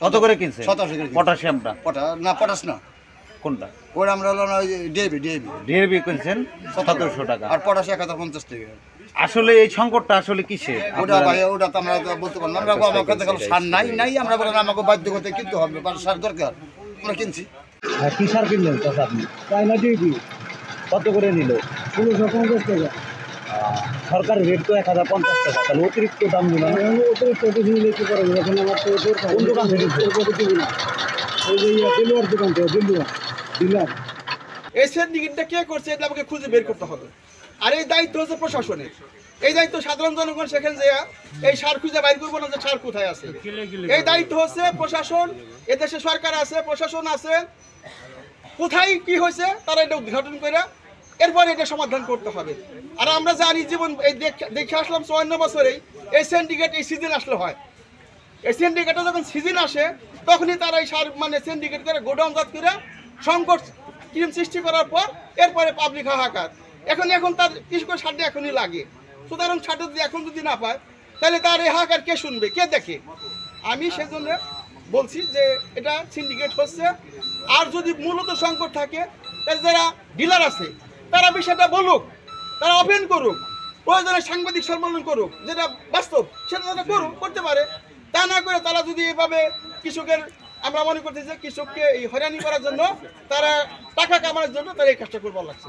কত করে কিনছে? 87 করে। পটাশিয়ামটা পটাশ না, কোনটা? ওটা আমরা হলো না ডিএবি ডিএবি কিনছেন 1700 টাকা। আর পটাশ 1050 টাকা। আসলে এই সংকটটা আসলে কিসের? ওটা ভাই ওটা তো আমরা বলতে পারলাম না। আমরা আমার কাছে সার নাই আমরা বলেন আমাকে বাধ্য করতে কিনতে হবে, সার দরকার, আমরা কিনছি। কি সার কিনলেন চাচা আপনি? চায়না ডিউটি কত করে নিল? 1650 টাকা। সরকারের রেট তো 1050 টাকা, তাহলে অতিরিক্ত দাম দিল। অতিরিক্ত কিছু নিলে কি করবো? এখন আমার তো কোন দোকান থেকে? দিব না, ওই যে দিলুয়ার দোকান থেকে দিলাম। এই সিন্ডিকেটটা কে করছে এটা আমাকে খুঁজে বের করতে হবে। আর এই দায়িত্ব হচ্ছে প্রশাসনের, এই দায়িত্ব সাধারণ জনগণ সেখানে যে এই সার খুঁজে বাইর করবো না যে সার কোথায় আছে। এই দায়িত্ব হচ্ছে প্রশাসন, এদেশে সরকার আছে, প্রশাসন আছে, কোথায় কি হয়েছে তারা এটা উদ্ঘাটন করে এরপরে এটা সমাধান করতে হবে। আর আমরা জানি জীবন এই দেখে আসলাম 54 বছরেই এই সিন্ডিকেট এই সিজন আসলে হয়। এই সিন্ডিকেটে যখন সিজন আসে তখনই তারা এই সার মানে সিন্ডিকেট করে গোডাউনজাত করে সংকট ক্রিম সৃষ্টি করার পর এরপরে পাবলিক হাহাকার। এখন তার কৃষকের সারটা এখনই লাগে, সুতরাং সারটা যদি এখন যদি না পায় তাহলে তার এই হাহাকার কে শুনবে, কে দেখে? আমি সেজন্য বলছি যে এটা সিন্ডিকেট হচ্ছে। আর যদি মূলত সংকট থাকে তাহলে যারা ডিলার আছে তারা বিষয়টা বলুক, তারা ওপেন করুক, প্রয়োজনে সাংবাদিক সম্মেলন করুক, যেটা বাস্তব সেটা তারা করতে পারে। তা না করে তারা যদি এভাবে কৃষকের, আমরা মনে করছি যে কৃষককে এই হয়রানি করার জন্য, তারা টাকা কামানোর জন্য তারা এই কাজটা করবার লাগছে।